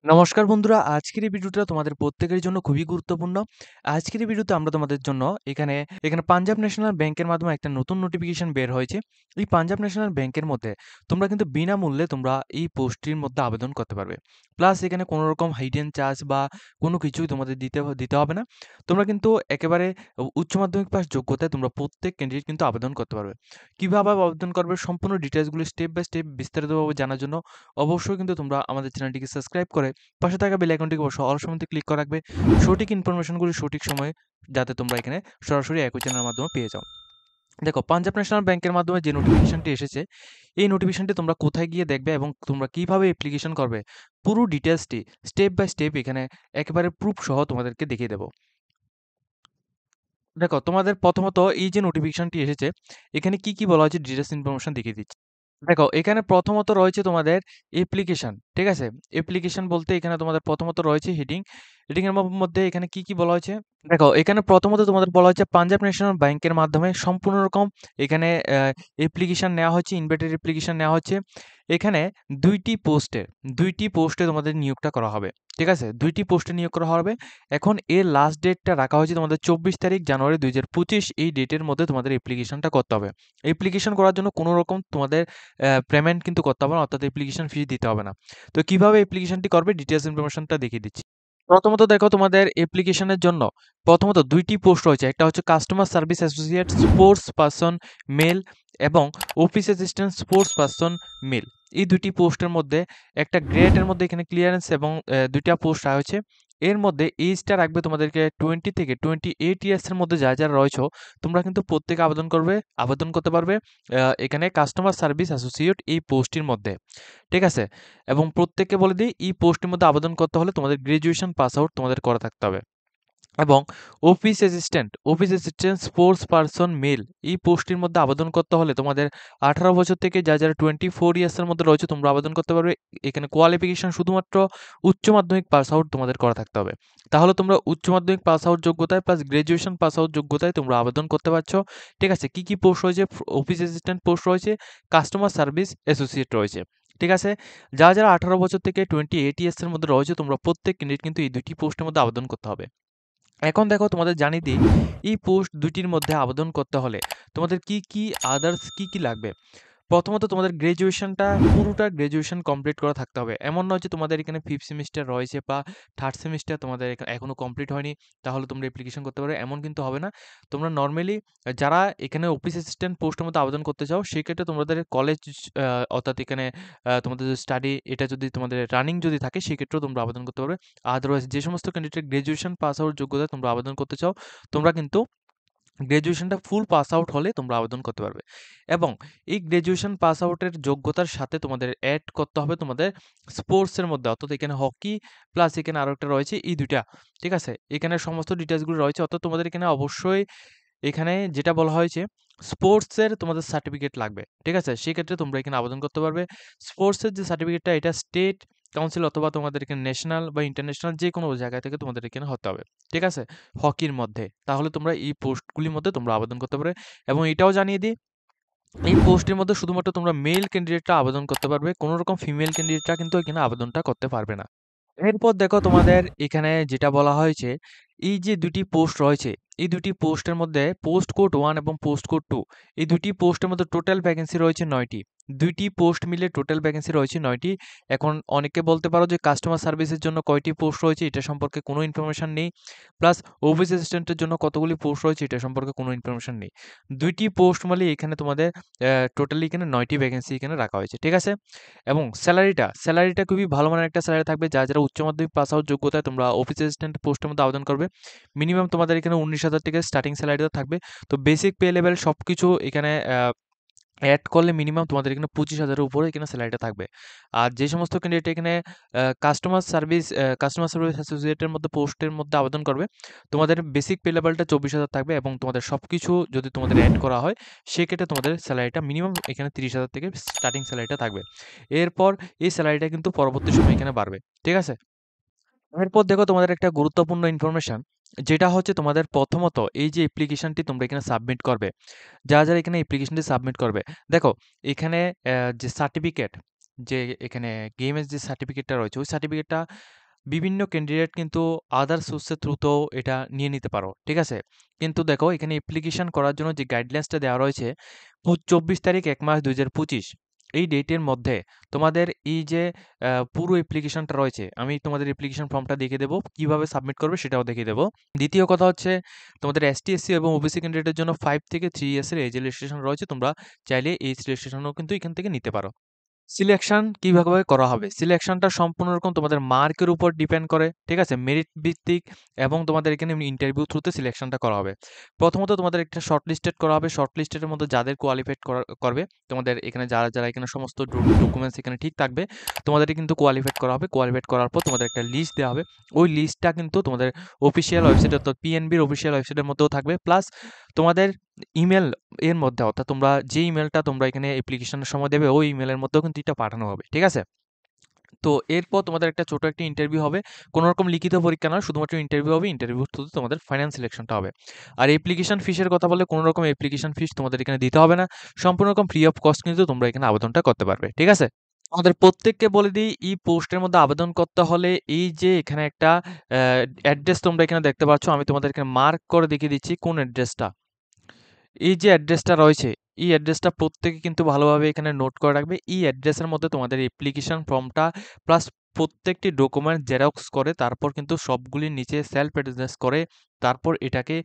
নমস্কার বন্ধুরা, আজকের এই ভিডিওটা তোমাদের প্রত্যেকের জন্য খুবই গুরুত্বপূর্ণ। আজকের এই ভিডিওতে আমরা তোমাদের জন্য এখানে পাঞ্জাব ন্যাশনাল ব্যাংকের মাধ্যমে একটা নতুন নোটিফিকেশন বের হয়েছে। এই পাঞ্জাব ন্যাশনাল ব্যাংকের মধ্যে তোমরা কিন্তু বিনামূল্যে তোমরা এই পোস্টটির মধ্যে আবেদন করতে পারবে। প্লাস এখানে কোনো রকম হিডেন চার্জ বা কোনো কিছুই তোমাদের দিতে হবে না। তোমরা কিন্তু একেবারে উচ্চ মাধ্যমিক পাস যোগ্যতায় তোমরা প্রত্যেক ক্যান্ডিডেট কিন্তু আবেদন করতে পারবে। কিভাবে আবেদন করবে সম্পূর্ণ ডিটেইলসগুলো স্টেপ বাই স্টেপ বিস্তারিতভাবে জানার জন্য অবশ্যই কিন্তু তোমরা আমাদের চ্যানেলটিকে সাবস্ক্রাইব করে পাশে থাকা বেল আইকনটিকে অল সময়তে ক্লিক করে রাখবে সঠিক ইনফরমেশনগুলি সঠিক সময়ে, যাতে তোমরা এখানে সরাসরি একই চ্যানেলের মাধ্যমে পেয়ে যাও। দেখো, পাঞ্জাব ন্যাশনাল ব্যাংকের মাধ্যমে যে নোটিফিকেশনটি এসেছে, এই নোটিফিকেশনটি তোমরা কোথায় গিয়ে দেখবে এবং তোমরা কিভাবে অ্যাপ্লিকেশন করবে পুরো ডিটেলসটি স্টেপ বাই স্টেপ এখানে একেবারে প্রুফ সহ তোমাদেরকে দেখিয়ে দেবো। দেখো, তোমাদের প্রথমত এই যে নোটিফিকেশনটি এসেছে, এখানে কি কি বলা হয়েছে ডিটেলস ইনফরমেশন দেখিয়ে দিচ্ছি। দেখো, এখানে প্রথমত রয়েছে তোমাদের অ্যাপ্লিকেশন, ঠিক আছে? অ্যাপ্লিকেশন বলতে এখানে তোমাদের প্রথমত রয়েছে হেডিং এর মধ্যে এখানে কি কি বলা হয়েছে। দেখো, এখানে প্রথমত তোমাদের বলা হচ্ছে পাঞ্জাব ন্যাশনাল ব্যাংকের মাধ্যমে সম্পূর্ণ রকম এখানে অ্যাপ্লিকেশন নেওয়া হচ্ছে, ইনভাইটেড অ্যাপ্লিকেশন নেওয়া হচ্ছে। এখানে দুইটি পোস্টে তোমাদের নিয়োগটা করা হবে, ঠিক আছে? দুইটি পোস্টে নিয়োগ করা হবে। এখন এর লাস্ট ডেটটা রাখা হয়েছে তোমাদের 24 তারিখ জানুয়ারি 2025। এই ডেটের মধ্যে তোমাদের অ্যাপ্লিকেশনটা করতে হবে। অ্যাপ্লিকেশন করার জন্য কোনো রকম তোমাদের পেমেন্ট কিন্তু করতে হবে না, অর্থাৎ অ্যাপ্লিকেশন ফি দিতে হবে না। তো কিভাবে অ্যাপ্লিকেশনটি করবে ডিটেইলস ইনফরমেশনটা দেখিয়ে দিচ্ছি। প্রথমত দেখো, তোমাদের অ্যাপ্লিকেশনের জন্য প্রথমত ২ টি পোস্ট রয়েছে। একটা হচ্ছে customer service associate sports person male এবং office assistant sports person male. এই ২ টি পোস্টের মধ্যে একটা গ্রেডের মধ্যে এখানে ক্লিয়ারেন্স এবং ২ টা পোস্ট রাখা হয়েছে। এর মধ্যে এইজটা রাখবে তোমাদেরকে 20 থেকে 28 ইয়ার্স এর মধ্যে যারা রয়েছো, তোমরা কিন্তু প্রত্যেকে আবেদন করতে পারবে এখানে কাস্টমার সার্ভিস অ্যাসোসিয়েট এই পোস্টটির মধ্যে। ঠিক আছে? এবং প্রত্যেককে বলে দিই, এই পোস্টের মধ্যে আবেদন করতে হলে তোমাদের গ্র্যাজুয়েশন পাস আউট তোমাদের করা থাকতে হবে। এবং office assistant sports person male এই পোস্টটির মধ্যে আবেদন করতে হলে তোমাদের 18 বছর থেকে যারা 24 ইয়ার্সের মধ্যে রয়েছে তোমরা আবেদন করতে পারবে। এখানে কোয়ালিফিকেশন শুধুমাত্র উচ্চ মাধ্যমিক পাস আউট তোমাদের করা থাকতে হবে। তাহলে তোমরা উচ্চ মাধ্যমিক পাস আউট যোগ্যতায় প্লাস গ্র্যাজুয়েশন পাস আউট যোগ্যতায় তোমরা আবেদন করতে পারছো। ঠিক আছে? কি কি পোস্ট রয়েছে? অফিস অ্যাসিস্ট্যান্ট পোস্ট রয়েছে, কাস্টমার সার্ভিস অ্যাসোসিয়েট রয়েছে। ঠিক আছে? যারা 18 বছর থেকে 28 ইয়ার্স এর মধ্যে রয়েছে তোমরা প্রত্যেক ক্যান্ডিডেট কিন্তু এই 2 টি পোস্টের মধ্যে আবেদন করতে হবে। এখন দেখো, তোমাদের জানিয়ে দিই এই পোস্ট দুটির মধ্যে আবেদন করতে হলে তোমাদের কি আদার্স কি লাগবে। প্রথমত তোমাদের পুরোটা গ্র্যাজুয়েশন কমপ্লিট করা থাকতে হবে। এমন নয় যে তোমাদের এখানে 5th সেমিস্টার রয়েছে বা 3rd সেমিস্টার তোমাদের এখনো কমপ্লিট হয়নি, তাহলে তোমরা অ্যাপ্লিকেশন করতে পারো, এমন কিন্তু হবে না। তোমরা নরমালি যারা এখানে অফিস অ্যাসিস্ট্যান্ট পোস্টের মধ্যে আবেদন করতে চাও, সেক্ষেত্রে তোমাদের কলেজ অর্থাৎ এখানে তোমাদের যদি স্টাডি এটা যদি তোমাদের রানিং যদি থাকে সেক্ষেত্রেও তোমরা আবেদন করতে পারবে। আদারওয়াইজ যে সমস্ত ক্যান্ডিডেট গ্র্যাজুয়েশন পাস আউট যোগ্যতায় তোমরা আবেদন করতে চাও, তোমরা কিন্তু গ্র্যাজুয়েশনটা ফুল পাস আউট হলে তোমরা আবেদন করতে পারবে। এবং এই গ্র্যাজুয়েশন পাস আউটের যোগ্যতার সাথে তোমাদের অ্যাড করতে হবে তোমাদের স্পোর্টসের মধ্যে, অর্থাৎ এখানে হকি প্লাস এখানে আরো একটা রয়েছে, এই ২ টা। ঠিক আছে? এখানে সমস্ত ডিটেইলসগুলো রয়েছে, অর্থাৎ তোমাদের এখানে অবশ্যই এখানে যেটা বলা হয়েছে স্পোর্টসের তোমাদের সার্টিফিকেট লাগবে। ঠিক আছে? সেক্ষেত্রে তোমরা এখানে আবেদন করতে পারবে। স্পোর্টসের যে সার্টিফিকেটটা এটা স্টেট কাউন্সিল অথবা তোমাদের এখানে ন্যাশনাল বা ইন্টারন্যাশনাল যেকোনো জায়গা থেকে তোমাদের এখানে হতে হবে। ঠিক আছে? হকির মধ্যে। তাহলে তোমরা এই পোস্টগুলির মধ্যে তোমরা আবেদন করতে পারবে। এবং এটাও জানিয়ে দিই, এই পোস্টের মধ্যে শুধুমাত্র তোমরা মেল ক্যান্ডিডেটরা আবেদন করতে পারবে। কোনো রকম ফিমেল ক্যান্ডিডেটরা কিন্তু এখানে আবেদনটা করতে পারবে না। এরপর দেখো, তোমাদের এখানে যেটা বলা হয়েছে, এই যে ২ টি পোস্ট রয়েছে, এই ২ টি পোস্টের মধ্যে পোস্ট কোড 1 এবং পোস্ট কোড 2 এই ২ টি পোস্টের মধ্যে টোটাল ভ্যাকেন্সি রয়েছে ৯ টি। ২ টি পোস্ট মিলে টোটাল ভ্যাকেন্সি রয়েছে ৯ টি। এখন অনেকে বলতে পারো যে কাস্টমার সার্ভিসের জন্য কয়টি পোস্ট রয়েছে এটা সম্পর্কে কোনো ইনফরমেশন নেই। প্লাস অফিস অ্যাসিস্ট্যান্টের জন্য কতগুলি পোস্ট রয়েছে এটা সম্পর্কে কোনো ইনফরমেশন নেই। ২ টি পোস্ট মিলে এখানে তোমাদের টোটালি এখানে ৯ টি ভ্যাকেন্সি এখানে রাখা হয়েছে। ঠিক আছে? এবং স্যালারিটা খুবই ভালো মানের একটা স্যালারি থাকবে। যারা উচ্চ মাধ্যমিক পাস আউট যোগ্যতায় তোমরা অফিস অ্যাসিস্ট্যান্ট পোস্টের মধ্যে আবেদন করবে। মিনিমাম তোমাদের এখানে ১৯,০০০ থেকে স্টার্টিং স্যালারিটা থাকবে। তো বেসিক পে লেভেল সবকিছু এখানে এড করলে মিনিমাম তোমাদের এখানে ২৫,০০০ এর উপরে এখানে স্যালারিটা থাকবে। আর যে সমস্ত ক্যান্ডিডেট এখানে কাস্টমার সার্ভিস অ্যাসোসিয়েটের মধ্যে পোস্টের মধ্যে আবেদন করবে, তোমাদের বেসিক পে লেভেলটা ২৪,০০০ থাকবে এবং তোমাদের সবকিছু যদি তোমাদের এড করা হয়, সেক্ষেত্রে তোমাদের স্যালারিটা মিনিমাম এখানে ৩০,০০০ থেকে স্টার্টিং স্যালারিটা থাকবে। এরপর এই স্যালারিটা কিন্তু পরবর্তী সময়ে এখানে বাড়বে। ঠিক আছে? এরপর দেখো, তোমাদের একটা গুরুত্বপূর্ণ ইনফরমেশন, যেটা হচ্ছে তোমাদের প্রথমত এই যে অ্যাপ্লিকেশনটি তোমরা এখানে সাবমিট করবে, যারা এখানে অ্যাপ্লিকেশনটি সাবমিট করবে, দেখো এখানে যে সার্টিফিকেট যে এখানে গেমের যে সার্টিফিকেটটা রয়েছে ওই সার্টিফিকেটটা বিভিন্ন ক্যান্ডিডেট কিন্তু আদার সোর্সের থ্রুতেও এটা নিয়ে নিতে পারো, ঠিক আছে? কিন্তু দেখো এখানে অ্যাপ্লিকেশন করার জন্য যে গাইডলাইন্সটা দেওয়া রয়েছে 24 তারিখ 1 মাস 2025 এই ডেটের মধ্যে তোমাদের এই যে পুরো অ্যাপ্লিকেশনটা রয়েছে আমি তোমাদের অ্যাপ্লিকেশন ফর্মটা দেখিয়ে দেবো, কিভাবে সাবমিট করবে সেটাও দেখিয়ে দেবো। দ্বিতীয় কথা হচ্ছে তোমাদের এসটি এসসি এবং ওবিসি ক্যান্ডিডেটের জন্য 5 থেকে 3 ইয়ার্সের এজ রেজিস্ট্রেশন রয়েছে, তোমরা চাইলে এই রেজিস্ট্রেশনও কিন্তু এখান থেকে নিতে পারো। সিলেকশন কিভাবে করা হবে? সিলেকশনটা সম্পূর্ণ রকম তোমাদের মার্কের উপর ডিপেন্ড করে, ঠিক আছে? মেরিট ভিত্তিক এবং তোমাদের এখানে ইন্টারভিউ থ্রুতে সিলেকশনটা করা হবে। প্রথমত তোমাদের একটা শর্ট লিস্টেড করা হবে। শর্ট লিস্টের মধ্যে যাদের কোয়ালিফাইড করবে, তোমাদের এখানে যারা এখানে সমস্ত ডকুমেন্টস এখানে ঠিক থাকবে, তোমাদের কিন্তু কোয়ালিফাইড করা হবে। কোয়ালিফাইড করার পর তোমাদের একটা লিস্ট দেওয়া হবে। ওই লিস্টটা কিন্তু তোমাদের অফিসিয়াল ওয়েবসাইট অর্থাৎ পিএনবির অফিসিয়াল ওয়েবসাইটের মধ্যেও থাকবে। প্লাস তোমাদের ইমেল এর মধ্যে, অর্থাৎ তোমরা যে ইমেলটা তোমরা এখানে অ্যাপ্লিকেশনের সময় দেবে ওই ইমেলের মধ্যেও কিন্তু এটা পাঠানো হবে, ঠিক আছে? তো এরপর তোমাদের একটা ছোট একটা ইন্টারভিউ হবে। কোনো রকম লিখিত পরীক্ষা নয়, শুধুমাত্র ইন্টারভিউ হবে। ইন্টারভিউ থ্রুতে তোমাদের ফাইনাল সিলেকশনটা হবে। আর অ্যাপ্লিকেশন ফিসের কথা বললে কোনো রকম অ্যাপ্লিকেশন ফিস তোমাদের এখানে দিতে হবে না। সম্পূর্ণ রকম ফ্রি অফ কস্ট কিন্তু তোমরা এখানে আবেদনটা করতে পারবে, ঠিক আছে? আমাদের প্রত্যেককে বলে দিই, এই পোস্টের মধ্যে আবেদন করতে হলে এই যে এখানে একটা অ্যাড্রেস তোমরা এখানে দেখতে পাচ্ছ, আমি তোমাদের এখানে মার্ক করে দেখিয়ে দিচ্ছি কোন অ্যাড্রেসটা। এই যে অ্যাড্রেসটা রয়েছে, এই অ্যাড্রেসটা প্রত্যেকে কিন্তু ভালোভাবে এখানে নোট করে রাখবে। এই অ্যাড্রেসের মধ্যে তোমাদের অ্যাপ্লিকেশন ফর্মটা প্লাস প্রত্যেকটি ডকুমেন্ট জেরক্স করে তারপর কিন্তু সবগুলির নিচে সেলফ অ্যাড্রেস করে তারপর এটাকে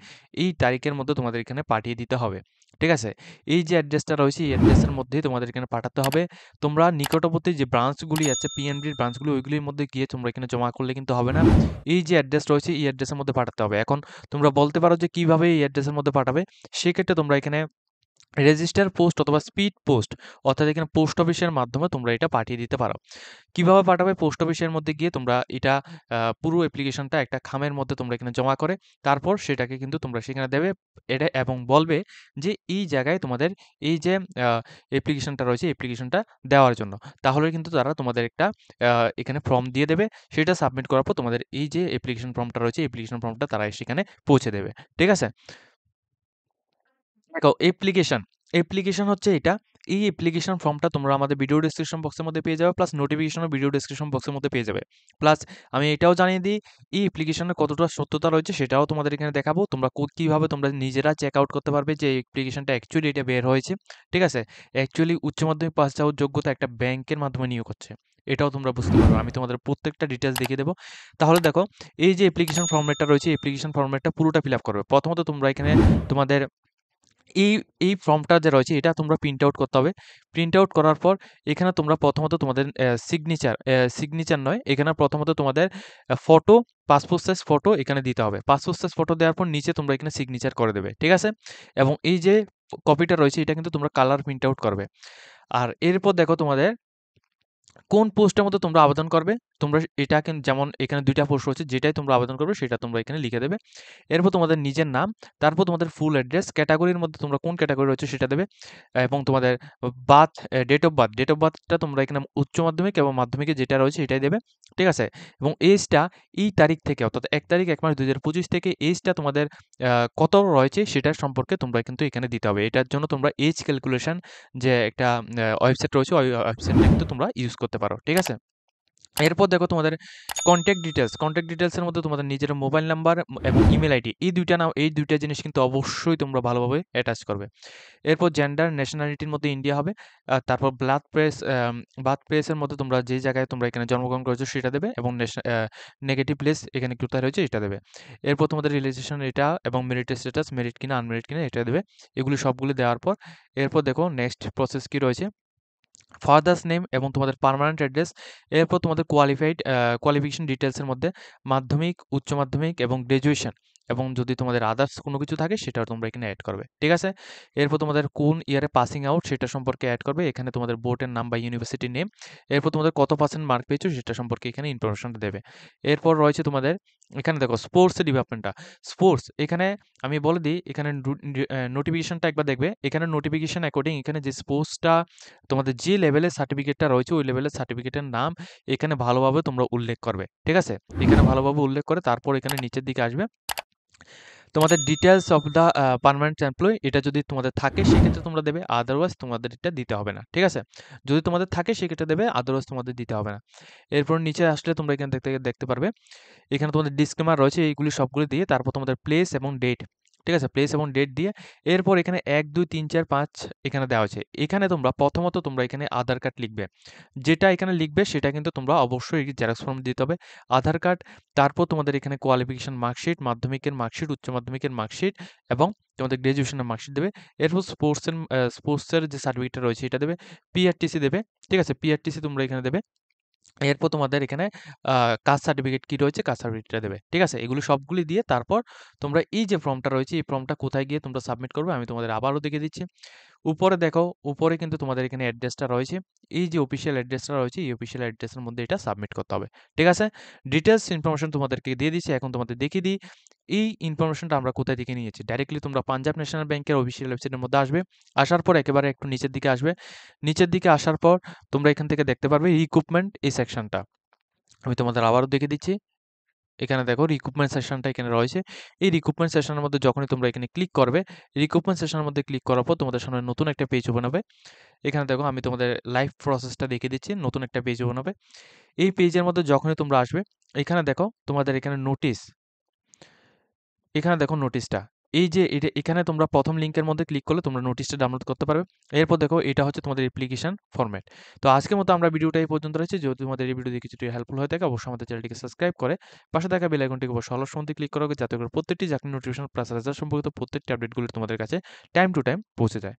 এই তারিখের মধ্যে তোমাদের এখানে পাঠিয়ে দিতে হবে, ঠিক আছে? এই যে অ্যাড্রেসটা রয়েছে এই অ্যাড্রেসের মধ্যেই তোমাদের এখানে পাঠাতে হবে। তোমরা নিকটবর্তী যে ব্রাঞ্চগুলি আছে পিএনবির ব্রাঞ্চগুলি ওইগুলির মধ্যে গিয়ে তোমরা এখানে জমা করলে কিন্তু হবে না। এই যে অ্যাড্রেস রয়েছে এই অ্যাড্রেসের মধ্যে পাঠাতে হবে। এখন তোমরা বলতে পারো যে কিভাবে এই অ্যাড্রেসের মধ্যে পাঠাবে? সেক্ষেত্রে তোমরা এখানে রেজিস্টার পোস্ট অথবা স্পিড পোস্ট অর্থাৎ এখানে পোস্ট অফিসের মাধ্যমে তোমরা এটা পাঠিয়ে দিতে পারো। কিভাবে পাঠাবে? পোস্ট অফিসের মধ্যে গিয়ে তোমরা এটা পুরো অ্যাপ্লিকেশনটা একটা খামের মধ্যে তোমরা এখানে জমা করে তারপর সেটাকে কিন্তু তোমরা সেখানে দেবে এটা এবং বলবে যে এই জায়গায় তোমাদের এই যে অ্যাপ্লিকেশনটা রয়েছে অ্যাপ্লিকেশনটা দেওয়ার জন্য। তাহলে কিন্তু তারা তোমাদের একটা এখানে ফর্ম দিয়ে দেবে। সেটা সাবমিট করার পর তোমাদের এই যে অ্যাপ্লিকেশন ফর্মটা রয়েছে অ্যাপ্লিকেশন ফর্মটা তারা সেখানে পৌঁছে দেবে, ঠিক আছে? দেখো অ্যাপ্লিকেশন হচ্ছে এটা। এই অ্যাপ্লিকেশন ফর্মটা তোমরা আমাদের ভিডিও ডেসক্রিপশন বক্সের মধ্যে পেয়ে যাবে প্লাস নোটিফিকেশনও ভিডিও ডেসক্রিপশন বক্সের মধ্যে পেয়ে যাবে। প্লাস আমি এটাও জানিয়ে দিই এই অ্যাপ্লিকেশনের কতটা সত্যতা রয়েছে সেটাও তোমাদের এখানে দেখাবো। তোমরা কিভাবে তোমরা নিজেরা চেক আউট করতে পারবে যে অ্যাপ্লিকেশনটা অ্যাকচুয়ালি এটা বের হয়েছে। ঠিক আছে? অ্যাকচুয়ালি উচ্চ মাধ্যমিক পাস যাওয়ার যোগ্যতা একটা ব্যাংকের মাধ্যমে নিয়োগ হচ্ছে। এটাও তোমরা বুঝতে পারবে। আমি তোমাদের প্রত্যেকটা ডিটেইলস দেখিয়ে দেবো। তাহলে দেখো এই যে অ্যাপ্লিকেশন ফর্মেটটা রয়েছে অ্যাপ্লিকেশন ফর্মেটটা পুরোটা ফিল আপ করবে। প্রথমত তোমরা এখানে তোমাদের এই এই ফর্মটা যে রয়েছে এটা তোমরা প্রিন্ট আউট করতে হবে। প্রিন্ট আউট করার পর এখানে তোমরা প্রথমত তোমাদের সিগনেচার নয়, এখানে প্রথমত তোমাদের ফটো, পাসপোর্ট সাইজ ফটো এখানে দিতে হবে। পাসপোর্ট সাইজ ফটো দেওয়ার পর নিচে তোমরা এখানে সিগনেচার করে দেবে। ঠিক আছে? এবং এই যে কপিটা রয়েছে এটা কিন্তু তোমরা কালার প্রিন্ট আউট করবে। আর এরপর দেখো তোমাদের কোন পোস্টের মধ্যে তোমরা আবেদন করবে, তোমরা এটা যেমন এখানে ২ টা পোস্ট রয়েছে, যেটাই তোমরা আবেদন করবে সেটা তোমরা এখানে লিখে দেবে। এরপর তোমাদের নিজের নাম, তারপর তোমাদের ফুল অ্যাড্রেস, ক্যাটেগরির মধ্যে তোমরা কোন ক্যাটেগরি রয়েছে সেটা দেবে এবং তোমাদের ডেট অফ বার্থটা তোমরা এখানে উচ্চ মাধ্যমিক এবং মাধ্যমিকে যেটা রয়েছে এটাই দেবে। ঠিক আছে? এবং এজটা এই তারিখ থেকে অর্থাৎ ১ তারিখ ১ মাস ২০২৫ থেকে এজটা তোমাদের কত রয়েছে সেটার সম্পর্কে তোমরা কিন্তু এখানে দিতে হবে। এটার জন্য তোমরা এজ ক্যালকুলেশন যে একটা ওয়েবসাইট রয়েছে ওই ওয়েবসাইটটা কিন্তু তোমরা ইউজ করতে পারো। ঠিক আছে? এরপর দেখো তোমাদের কনট্যাক্ট ডিটেইলসের মধ্যে তোমাদের নিজের মোবাইল নাম্বার এবং ইমেইল আইডি এই ২ টা জিনিস কিন্তু অবশ্যই তোমরা ভালোভাবে অ্যাটাচ করবে। এরপর জেন্ডার, ন্যাশনালিটির মধ্যে ইন্ডিয়া হবে। তারপর বার্থ প্লেসের মধ্যে তোমরা যে জায়গায় তোমরা এখানে জন্মগ্রহণ করেছো সেটা দেবে এবং নেগেটিভ প্লেস এখানে কোথায় রয়েছে এটা দেবে। এরপর তোমাদের রিলেশন এটা এবং মেরিট স্ট্যাটাস মেরিট কিনা আনমেরিট কিনা এটা দেবে। এগুলি সবগুলো দেওয়ার পর এরপর দেখো নেক্সট প্রসেস কি রয়েছে। ফাদার্স নেম এবং তোমাদের পার্মানেন্ট অ্যাড্রেস, এরপর তোমাদের কোয়ালিফিকেশন ডিটেলসের মধ্যে মাধ্যমিক, উচ্চ মাধ্যমিক এবং গ্র্যাজুয়েশন এবং যদি তোমাদের আদার্স কোনো কিছু থাকে সেটাও তোমরা এখানে অ্যাড করবে। ঠিক আছে? এরপর তোমাদের কোন ইয়ারে পাসিং আউট সেটা সম্পর্কে অ্যাড করবে। এখানে তোমাদের বোর্ডের নাম বা ইউনিভার্সিটির নেম। এরপর তোমাদের কত পার্সেন্ট মার্ক পেয়েছো সেটা সম্পর্কে এখানে ইনফরমেশনটা দেবে। এরপর রয়েছে তোমাদের এখানে দেখো স্পোর্টস ডিপার্টমেন্টটা। স্পোর্টস এখানে আমি বলে দিই এখানে নোটিফিকেশনটা একবার দেখবে। এখানে নোটিফিকেশন অ্যাকর্ডিং এখানে যে স্পোর্টসটা তোমাদের যে লেভেলের সার্টিফিকেটটা রয়েছে ওই লেভেলের সার্টিফিকেটের নাম এখানে ভালোভাবে তোমরা উল্লেখ করবে। ঠিক আছে? এখানে ভালোভাবে উল্লেখ করে তারপর এখানে নিচের দিকে আসবে। তোমাদের details of the permanent employee এটা যদি তোমাদের থাকে সেক্ষেত্রে তোমরা দেবে, আদারওয়াইজ তোমাদের এটা দিতে হবে না। ঠিক আছে? যদি তোমাদের থাকে সেক্ষেত্রে দেবে, আদারওয়াইজ তোমাদের দিতে হবে না। এরপর নিচে আসলে তোমরা এখান থেকে দেখতে পারবে এখানে তোমাদের ডিসক্লেমার রয়েছে, এইগুলি সবগুলো দিয়ে তারপর তোমাদের প্লেস এবং ডেট, ঠিক আছে? প্লেস এবং ডেট দিয়ে এরপর এখানে ১, ২, ৩, ৪, ৫ এখানে দেওয়া আছে। এখানে তোমরা প্রথমত তোমরা এখানে আধার কার্ড লিখবে। যেটা এখানে লিখবে সেটা কিন্তু তোমরা অবশ্যই জেরক্স ফর্ম দিতে হবে। আধার কার্ড, তারপর তোমাদের এখানে কোয়ালিফিকেশন মার্কশিট, মাধ্যমিকের মার্কশিট, উচ্চ মাধ্যমিকের মার্কশিট এবং তোমাদের গ্র্যাজুয়েশনের মার্কশিট দেবে। এরপর স্পোর্টসের যে সার্টিফিকেটটা রয়েছে এটা দেবে। পিআরটিসি দেবে, ঠিক আছে? পিআরটিসি তোমরা এখানে দেবে। এরপর তোমাদের এখানে আ কাস্ট সার্টিফিকেট কি রয়েছে, কাস্ট সার্টিফিকেটটা দেবে। ঠিক আছে? এগুলো সবগুলি দিয়ে তারপর তোমরা এই যে ফর্মটা রয়েছে, এই ফর্মটা কোথায় গিয়ে তোমরা সাবমিট করবে আমি তোমাদের আবারও দেখিয়ে দিচ্ছি। উপরে দেখো, উপরে কিন্তু তোমাদের এখানে অ্যাড্রেসটা রয়েছে। এই যে অফিসিয়াল অ্যাড্রেসটা রয়েছে, এই অফিসিয়াল অ্যাড্রেসের মধ্যে এটা সাবমিট করতে হবে। ঠিক আছে? ডিটেইলস ইনফরমেশন তোমাদেরকে দিয়ে দিচ্ছি। এখন তোমাদের দেখিয়ে দিই, এই ইনফরমেশনটা আমরা কোথায় থেকে নিয়েছি। ডাইরেক্টলি তোমরা পাঞ্জাব ন্যাশনাল ব্যাংকের অফিসিয়াল ওয়েবসাইটের মধ্যে আসবে। আসার পর একেবারে একটু নিচের দিকে আসবে। নিচের দিকে আসার পর তোমরা এখান থেকে দেখতে পারবে রিক্রুটমেন্ট এই সেকশনটা। আমি তোমাদের আবারও দেখিয়ে দিচ্ছি। এখানে দেখো রিক্রুটমেন্ট সেকশনটা এখানে রয়েছে। এই রিক্রুটমেন্ট সেকশনের মধ্যে যখনই তোমরা এখানে ক্লিক করবে, রিক্রুটমেন্ট সেকশনের মধ্যে ক্লিক করার পর তোমাদের সামনে নতুন একটা পেজ ওপেন হবে। এখানে দেখো আমি তোমাদের লাইভ প্রসেসটা দেখিয়ে দিচ্ছি। নতুন একটা পেজ ওপেন হবে। এই পেজের মধ্যে যখনই তোমরা আসবে, এখানে দেখো তোমাদের এখানে নোটিশ, এখানে দেখো নোটিশটা। এই যে এখানে তোমরা প্রথম লিংকের মধ্যে ক্লিক করলে তোমরা নোটিশটা ডাউনলোড করতে পারবে। এরপর দেখো এটা হচ্ছে তোমাদের অ্যাপ্লিকেশন ফরম্যাট। তো আজকের মতো আমরা ভিডিওটা এই পর্যন্ত রয়েছে। যদি তোমাদের এই ভিডিও দেখে কিছুটা হেল্পফুল হয়ে থাকে অবশ্যই আমাদের চ্যানেলটিকে সাবস্ক্রাইব করে পাশে থাকা বেল আইকনটিকে অবশ্যই অলস মধ্যে ক্লিক করা হবে যাতে করে প্রত্যেকটি চাকরি নোটিফিকেশন প্লাস রেজাল্ট সম্পর্কিত প্রত্যেকটি আপডেটগুলো তোমাদের কাছে টাইম টু টাইম পৌঁছে যায়।